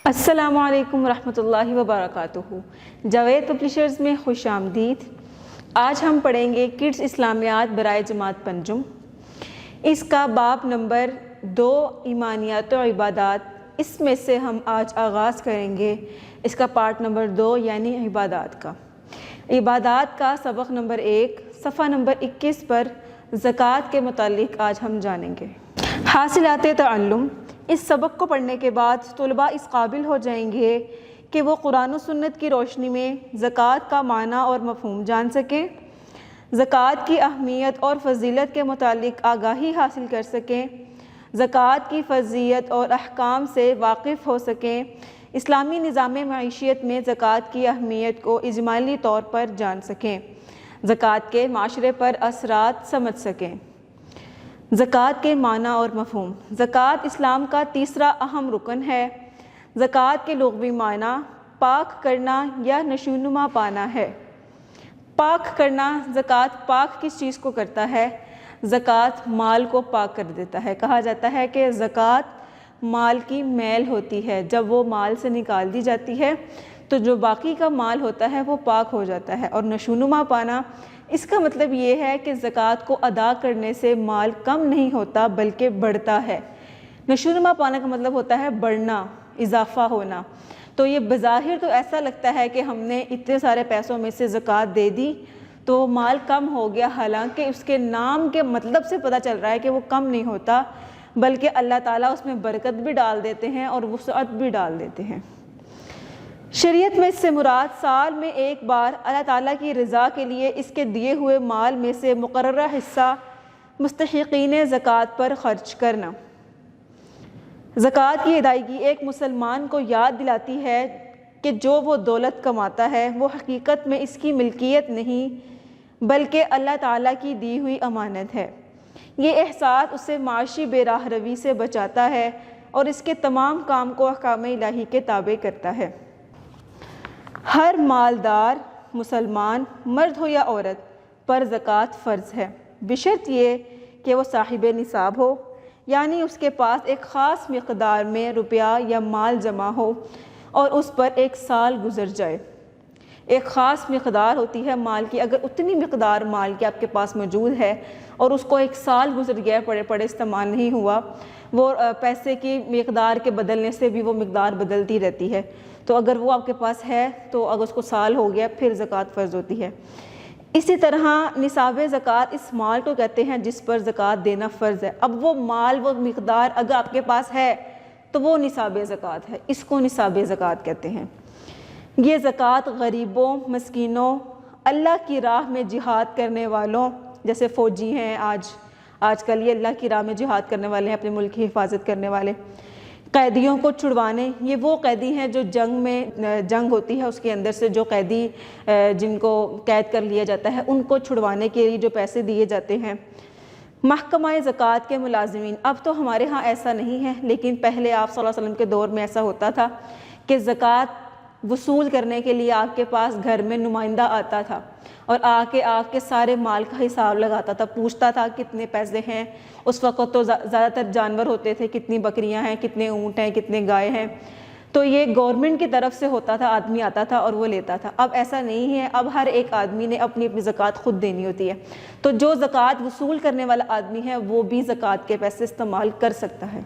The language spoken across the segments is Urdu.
السلام علیکم ورحمۃ اللہ وبرکاتہ۔ جاوید پبلشرز میں خوش آمدید۔ آج ہم پڑھیں گے کڈز اسلامیات برائے جماعت پنجم۔ اس کا باب نمبر 2 ایمانیات و عبادات، اس میں سے ہم آج آغاز کریں گے اس کا پارٹ نمبر 2 یعنی عبادات کا۔ عبادات کا سبق نمبر 1 صفحہ نمبر 21 پر زکوٰۃ کے متعلق آج ہم جانیں گے۔ حاصلات تعلم: اس سبق کو پڑھنے کے بعد طلباء اس قابل ہو جائیں گے کہ وہ قرآن و سنت کی روشنی میں زکوٰۃ کا معنی اور مفہوم جان سکیں، زکوٰۃ کی اہمیت اور فضیلت کے متعلق آگاہی حاصل کر سکیں، زکوٰۃ کی فرضیت اور احکام سے واقف ہو سکیں، اسلامی نظام معیشت میں زکوٰۃ کی اہمیت کو اجمالی طور پر جان سکیں، زکوٰۃ کے معاشرے پر اثرات سمجھ سکیں۔ زکوٰۃ کے معنی اور مفہوم: زکوٰۃ اسلام کا تیسرا اہم رکن ہے۔ زکوٰۃ کے لغوی معنی پاک کرنا یا نشوونما پانا ہے۔ پاک کرنا: زکوٰۃ پاک کس چیز کو کرتا ہے؟ زکوٰۃ مال کو پاک کر دیتا ہے۔ کہا جاتا ہے کہ زکوٰۃ مال کی میل ہوتی ہے، جب وہ مال سے نکال دی جاتی ہے تو جو باقی کا مال ہوتا ہے وہ پاک ہو جاتا ہے۔ اور نشوونما پانا، اس کا مطلب یہ ہے کہ زکوٰۃ کو ادا کرنے سے مال کم نہیں ہوتا بلکہ بڑھتا ہے۔ نشوونما پانا کا مطلب ہوتا ہے بڑھنا، اضافہ ہونا۔ تو یہ بظاہر تو ایسا لگتا ہے کہ ہم نے اتنے سارے پیسوں میں سے زکوٰۃ دے دی تو مال کم ہو گیا، حالانکہ اس کے نام کے مطلب سے پتہ چل رہا ہے کہ وہ کم نہیں ہوتا بلکہ اللہ تعالیٰ اس میں برکت بھی ڈال دیتے ہیں اور وسعت بھی ڈال دیتے ہیں۔ شریعت میں اس سے مراد سال میں ایک بار اللہ تعالیٰ کی رضا کے لیے اس کے دیے ہوئے مال میں سے مقررہ حصہ مستحقین زکوٰۃ پر خرچ کرنا۔ زکوٰۃ کی ادائیگی ایک مسلمان کو یاد دلاتی ہے کہ جو وہ دولت کماتا ہے وہ حقیقت میں اس کی ملکیت نہیں بلکہ اللہ تعالیٰ کی دی ہوئی امانت ہے۔ یہ احساس اسے معاشی بے راہ روی سے بچاتا ہے اور اس کے تمام کام کو احکام الہی کے تابع کرتا ہے۔ ہر مالدار مسلمان، مرد ہو یا عورت، پر زکوٰۃ فرض ہے، بشرط یہ کہ وہ صاحب نصاب ہو، یعنی اس کے پاس ایک خاص مقدار میں روپیہ یا مال جمع ہو اور اس پر ایک سال گزر جائے۔ ایک خاص مقدار ہوتی ہے مال کی، اگر اتنی مقدار مال کی آپ کے پاس موجود ہے اور اس کو ایک سال گزر گیا، پڑے استعمال نہیں ہوا، وہ پیسے کی مقدار کے بدلنے سے بھی وہ مقدار بدلتی رہتی ہے، تو اگر وہ آپ کے پاس ہے تو اگر اس کو سال ہو گیا پھر زکوٰۃ فرض ہوتی ہے۔ اسی طرح نصاب زکوٰۃ اس مال کو کہتے ہیں جس پر زکوٰۃ دینا فرض ہے۔ اب وہ مال، وہ مقدار اگر آپ کے پاس ہے تو وہ نصاب زکوٰۃ ہے، اس کو نصاب زکوٰۃ کہتے ہیں۔ یہ زکوٰۃ غریبوں، مسکینوں، اللہ کی راہ میں جہاد کرنے والوں، جیسے فوجی ہیں آج کل یہ اللہ کی راہ میں جہاد کرنے والے ہیں، اپنے ملک کی حفاظت کرنے والے، قیدیوں کو چھڑوانے، یہ وہ قیدی ہیں جو جنگ ہوتی ہے اس کے اندر سے جو قیدی جن کو قید کر لیا جاتا ہے ان کو چھڑوانے کے لیے جو پیسے دیے جاتے ہیں۔ محکمہ زکوٰۃ کے ملازمین، اب تو ہمارے ہاں ایسا نہیں ہے لیکن پہلے آپ صلی اللہ علیہ وسلم کے دور میں ایسا ہوتا تھا کہ زکوٰۃ وصول کرنے کے لیے آپ کے پاس گھر میں نمائندہ آتا تھا اور آ کے سارے مال کا حساب لگاتا تھا، پوچھتا تھا کتنے پیسے ہیں۔ اس وقت تو زیادہ تر جانور ہوتے تھے، کتنی بکریاں ہیں، کتنے اونٹ ہیں، کتنے گائے ہیں، تو یہ گورنمنٹ کی طرف سے ہوتا تھا، آدمی آتا تھا اور وہ لیتا تھا۔ اب ایسا نہیں ہے، اب ہر ایک آدمی نے اپنی زکوٰۃ خود دینی ہوتی ہے، تو جو زکوٰۃ وصول کرنے والا آدمی ہے وہ بھی زکوٰۃ کے پیسے استعمال کر سکتا ہے۔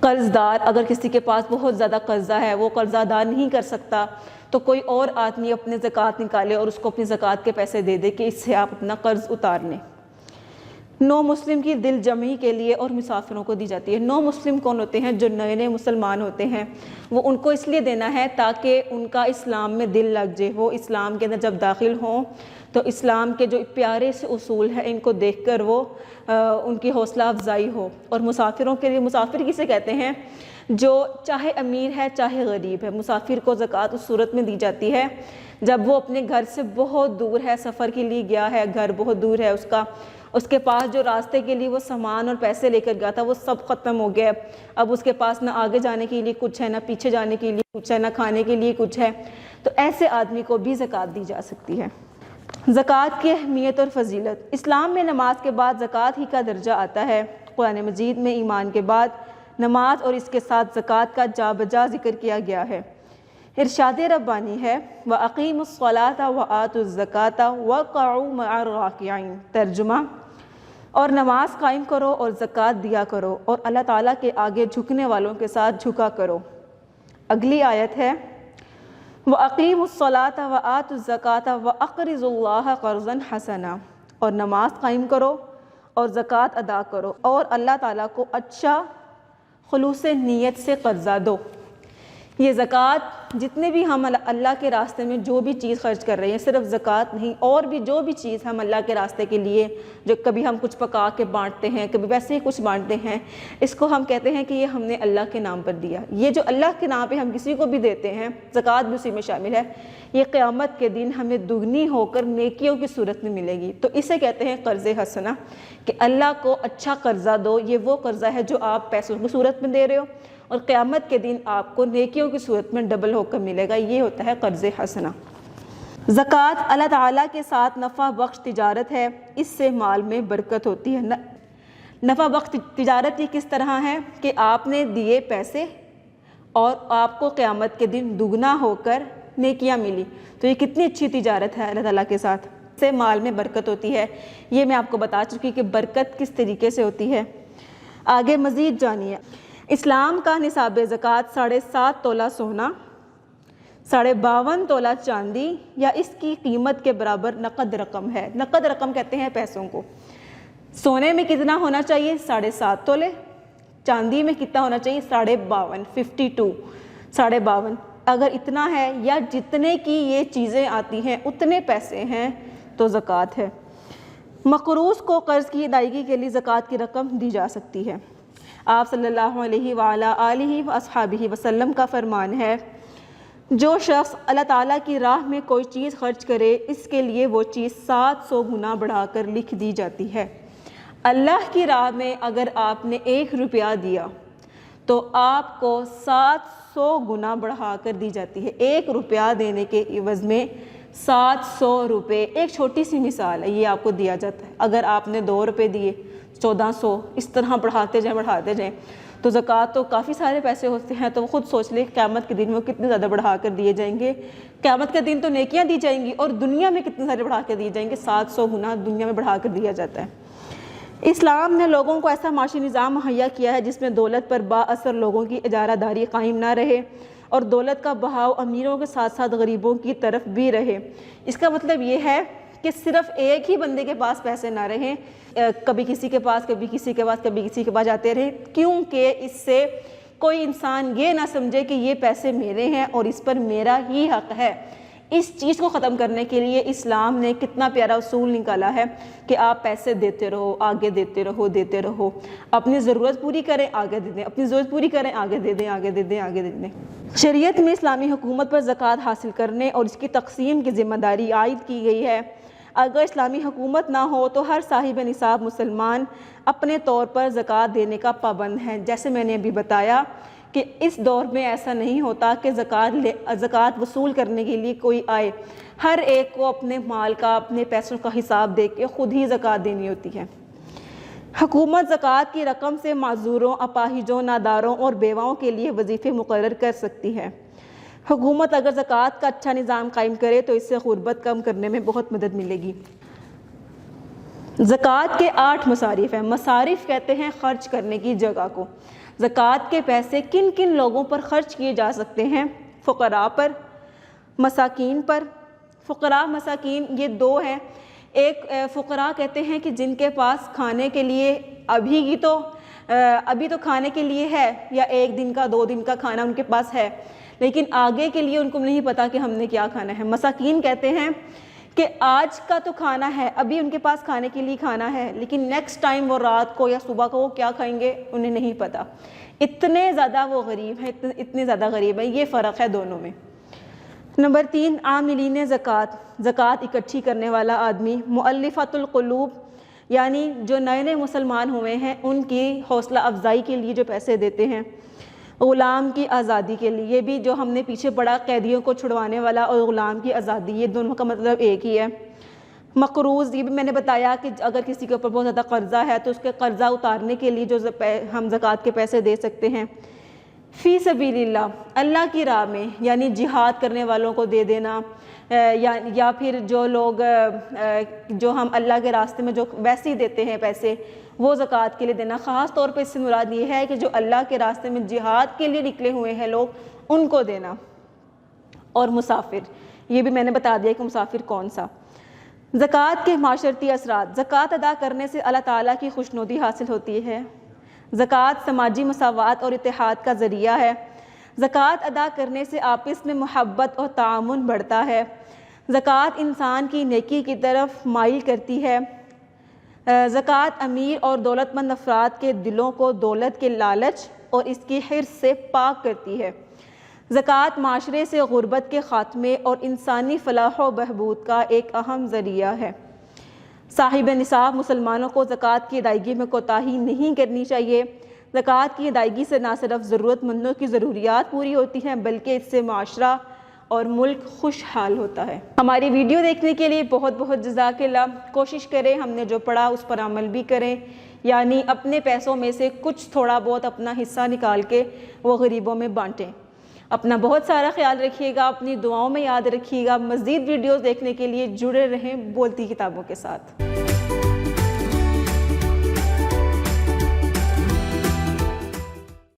قرض دار، اگر کسی کے پاس بہت زیادہ قرضہ ہے، وہ قرض ادا نہیں کر سکتا تو کوئی اور آدمی اپنے زکوٰۃ نکالے اور اس کو اپنی زکوٰۃ کے پیسے دے دے کہ اس سے آپ اپنا قرض اتار لیں۔ نو مسلم کی دل جمعی کے لیے اور مسافروں کو دی جاتی ہے۔ نو مسلم کون ہوتے ہیں؟ جو نئے مسلمان ہوتے ہیں، وہ ان کو اس لیے دینا ہے تاکہ ان کا اسلام میں دل لگ جائے، وہ اسلام کے اندر جب داخل ہوں تو اسلام کے جو پیارے سے اصول ہیں ان کو دیکھ کر وہ ان کی حوصلہ افزائی ہو۔ اور مسافروں کے لیے، مسافر کسے کہتے ہیں؟ جو چاہے امیر ہے چاہے غریب ہے، مسافر کو زکوٰۃ اس صورت میں دی جاتی ہے جب وہ اپنے گھر سے بہت دور ہے، سفر کے لیے گیا ہے، گھر بہت دور ہے اس کے پاس جو راستے کے لیے وہ سامان اور پیسے لے کر گیا تھا وہ سب ختم ہو گیا، اب اس کے پاس نہ آگے جانے کے لیے کچھ ہے، نہ پیچھے جانے کے لیے کچھ ہے، نہ کھانے کے لیے کچھ ہے، تو ایسے آدمی کو بھی زکوٰۃ دی جا سکتی ہے۔ زکوٰۃ کی اہمیت اور فضیلت: اسلام میں نماز کے بعد زکوٰۃ ہی کا درجہ آتا ہے۔ قرآن مجید میں ایمان کے بعد نماز اور اس کے ساتھ زکوٰۃ کا جا بجا ذکر کیا گیا ہے۔ ارشاد ربانی ہے وَأَقِیمُوا الصَّلَاةَ وَآتُوا الزَّکَاةَ وَارْکَعُوا مَعَ الرَّاکِعِینَ۔ ترجمہ، اور نماز قائم کرو اور زکوٰۃ دیا کرو اور اللہ تعالیٰ کے آگے جھکنے والوں کے ساتھ جھکا کرو۔ اگلی آیت ہے وَأَقِیمُوا الصَّلَاةَ وَآتُوا الزَّکَاةَ وَأَقْرِضُوا اللَّهَ قَرْضًا حَسَنًا۔ اور نماز قائم کرو اور زکوٰۃ ادا کرو اور اللہ تعالیٰ کو اچھا خلوص نیت سے قرضہ دو۔ یہ زکوٰۃ جتنے بھی ہم اللہ کے راستے میں جو بھی چیز خرچ کر رہے ہیں، صرف زکوٰۃ نہیں، اور بھی جو بھی چیز ہم اللہ کے راستے کے لیے جو کبھی ہم کچھ پکا کے بانٹتے ہیں، کبھی ویسے ہی کچھ بانٹتے ہیں، اس کو ہم کہتے ہیں کہ یہ ہم نے اللہ کے نام پر دیا۔ یہ جو اللہ کے نام پہ ہم کسی کو بھی دیتے ہیں، زکوٰۃ بھی اسی میں شامل ہے، یہ قیامت کے دن ہمیں دگنی ہو کر نیکیوں کی صورت میں ملے گی۔ تو اسے کہتے ہیں قرض حسنہ، کہ اللہ کو اچھا قرضہ دو۔ یہ وہ قرضہ ہے جو آپ پیسوں کی صورت میں دے رہے ہو اور قیامت کے دن آپ کو نیکیوں کی صورت میں ڈبل ہو کر ملے گا۔ یہ ہوتا ہے قرض حسنہ۔ زکوٰۃ اللہ تعالیٰ کے ساتھ نفع بخش تجارت ہے، اس سے مال میں برکت ہوتی ہے۔ نفع بخش تجارت یہ کس طرح ہے کہ آپ نے دیے پیسے اور آپ کو قیامت کے دن دگنا ہو کر نیکیاں ملی، تو یہ کتنی اچھی تجارت ہے اللہ تعالیٰ کے ساتھ، اس سے مال میں برکت ہوتی ہے۔ یہ میں آپ کو بتا چکی کہ برکت کس طریقے سے ہوتی ہے۔ آگے مزید جانیے۔ اسلام کا نصاب زکوٰۃ 7.5 تولہ سونا، 52.5 تولہ چاندی یا اس کی قیمت کے برابر نقد رقم ہے۔ نقد رقم کہتے ہیں پیسوں کو۔ سونے میں کتنا ہونا چاہیے؟ 7.5 تولے۔ چاندی میں کتنا ہونا چاہیے؟ 52.5، 52، 52.5۔ اگر اتنا ہے یا جتنے کی یہ چیزیں آتی ہیں اتنے پیسے ہیں تو زکوٰۃ ہے۔ مقروض کو قرض کی ادائیگی کے لیے زکوٰۃ کی رقم دی جا سکتی ہے۔ آپ صلی اللہ علیہ وآلہ آلہ وصحبہ وسلم کا فرمان ہے، جو شخص اللہ تعالیٰ کی راہ میں کوئی چیز خرچ کرے اس کے لیے وہ چیز 700 گنا بڑھا کر لکھ دی جاتی ہے۔ اللہ کی راہ میں اگر آپ نے 1 روپیہ دیا تو آپ کو 700 گنا بڑھا کر دی جاتی ہے۔ 1 روپیہ دینے کے عوض میں 700 روپے۔ ایک چھوٹی سی مثال ہے، یہ آپ کو دیا جاتا ہے۔ اگر آپ نے 2 روپے دیے 1400، اس طرح بڑھاتے جائیں تو زکوٰۃ تو کافی سارے پیسے ہوتے ہیں، تو خود سوچ لیں قیامت کے دن وہ کتنے زیادہ بڑھا کر دیے جائیں گے۔ قیامت کے دن تو نیکیاں دی جائیں گی اور دنیا میں کتنے سارے بڑھا کر دیے جائیں گے، 700 گنا دنیا میں بڑھا کر دیا جاتا ہے۔ اسلام نے لوگوں کو ایسا معاشی نظام مہیا کیا ہے جس میں دولت پر با اثر لوگوں کی اجارہ داری قائم نہ رہے اور دولت کا بہاؤ امیروں کے ساتھ ساتھ غریبوں کی طرف بھی رہے۔ اس کا مطلب یہ ہے کہ صرف ایک ہی بندے کے پاس پیسے نہ رہیں، کبھی کسی کے پاس، کبھی کسی کے پاس، کبھی کسی کے پاس جاتے رہے، کیونکہ اس سے کوئی انسان یہ نہ سمجھے کہ یہ پیسے میرے ہیں اور اس پر میرا ہی حق ہے۔ اس چیز کو ختم کرنے کے لیے اسلام نے کتنا پیارا اصول نکالا ہے کہ آپ پیسے دیتے رہو، آگے دیتے رہو، اپنی ضرورت پوری کریں آگے دے دیں، اپنی ضرورت پوری کریں آگے دے دیں، آگے دے دیں، آگے دے دیں۔ شریعت میں اسلامی حکومت پر زکوٰۃ حاصل کرنے اور اس کی تقسیم کی ذمہ داری عائد کی گئی ہے۔ اگر اسلامی حکومت نہ ہو تو ہر صاحب نصاب مسلمان اپنے طور پر زکوٰۃ دینے کا پابند ہے۔ جیسے میں نے ابھی بتایا کہ اس دور میں ایسا نہیں ہوتا کہ زکوٰۃ وصول کرنے کے لیے کوئی آئے، ہر ایک کو اپنے مال کا، اپنے پیسوں کا حساب دے کے خود ہی زکوٰۃ دینی ہوتی ہے۔ حکومت زکوٰۃ کی رقم سے معذوروں، اپاہجوں، ناداروں اور بیواؤں کے لیے وظیفے مقرر کر سکتی ہے۔ حکومت اگر زکوٰۃ کا اچھا نظام قائم کرے تو اس سے غربت کم کرنے میں بہت مدد ملے گی۔ زکوٰۃ کے 8 مصارف ہیں۔ مصارف کہتے ہیں خرچ کرنے کی جگہ کو۔ زکوٰۃ کے پیسے کن کن لوگوں پر خرچ کیے جا سکتے ہیں؟ فقراء پر، مساکین پر۔ فقراء مساکین یہ 2 ہیں۔ ایک فقراء کہتے ہیں کہ جن کے پاس کھانے کے لیے ابھی تو کھانے کے لیے ہے، یا 1 دن کا 2 دن کا کھانا ان کے پاس ہے، لیکن آگے کے لیے ان کو نہیں پتا کہ ہم نے کیا کھانا ہے۔ مساکین کہتے ہیں کہ آج کا تو کھانا ہے، ابھی ان کے پاس کھانے کے لیے کھانا ہے، لیکن نیکسٹ ٹائم وہ رات کو یا صبح کو وہ کیا کھائیں گے انہیں نہیں پتا۔ اتنے زیادہ وہ غریب ہیں، اتنے زیادہ غریب ہیں۔ یہ فرق ہے دونوں میں۔ نمبر 3، عاملین زکوٰۃ، زکوٰۃ اکٹھی کرنے والا آدمی۔ مؤلفۃ القلوب، یعنی جو نئے مسلمان ہوئے ہیں ان کی حوصلہ افزائی کے لیے جو پیسے دیتے ہیں۔ غلام کی آزادی کے لیے، یہ بھی جو ہم نے پیچھے پڑھا، قیدیوں کو چھڑوانے والا اور غلام کی آزادی، یہ دونوں کا مطلب ایک ہی ہے۔ مقروض، یہ بھی میں نے بتایا کہ اگر کسی کے اوپر بہت زیادہ قرضہ ہے تو اس کے قرضہ اتارنے کے لیے جو ہم زکوٰۃ کے پیسے دے سکتے ہیں۔ فی سبیل اللہ، اللہ کی راہ میں، یعنی جہاد کرنے والوں کو دے دینا، یا پھر جو لوگ جو ہم اللہ کے راستے میں جو ویسے ہی دیتے ہیں پیسے، وہ زکوٰۃ کے لیے دینا۔ خاص طور پہ اس سے مراد یہ ہے کہ جو اللہ کے راستے میں جہاد کے لیے نکلے ہوئے ہیں لوگ، ان کو دینا۔ اور مسافر، یہ بھی میں نے بتا دیا کہ مسافر کون سا۔ زکوٰۃ کے معاشرتی اثرات۔ زکوٰۃ ادا کرنے سے اللہ تعالیٰ کی خوشنودی حاصل ہوتی ہے۔ زکوٰۃ سماجی مساوات اور اتحاد کا ذریعہ ہے۔ زکوٰۃ ادا کرنے سے آپس میں محبت اور تعاون بڑھتا ہے۔ زکوٰۃ انسان کی نیکی کی طرف مائل کرتی ہے۔ زکوٰۃ امیر اور دولت مند افراد کے دلوں کو دولت کے لالچ اور اس کی حرص سے پاک کرتی ہے۔ زکوٰۃ معاشرے سے غربت کے خاتمے اور انسانی فلاح و بہبود کا ایک اہم ذریعہ ہے۔ صاحب نصاب مسلمانوں کو زکوٰۃ کی ادائیگی میں کوتاہی نہیں کرنی چاہیے۔ زکوٰۃ کی ادائیگی سے نہ صرف ضرورت مندوں کی ضروریات پوری ہوتی ہیں بلکہ اس سے معاشرہ اور ملک خوشحال ہوتا ہے۔ ہماری ویڈیو دیکھنے کے لیے بہت بہت جزاک اللہ۔ کوشش کریں ہم نے جو پڑھا اس پر عمل بھی کریں، یعنی اپنے پیسوں میں سے کچھ تھوڑا بہت اپنا حصہ نکال کے وہ غریبوں میں بانٹیں۔ اپنا بہت سارا خیال رکھیے گا، اپنی دعاؤں میں یاد رکھیے گا۔ مزید ویڈیوز دیکھنے کے لیے جڑے رہیں بولتی کتابوں کے ساتھ۔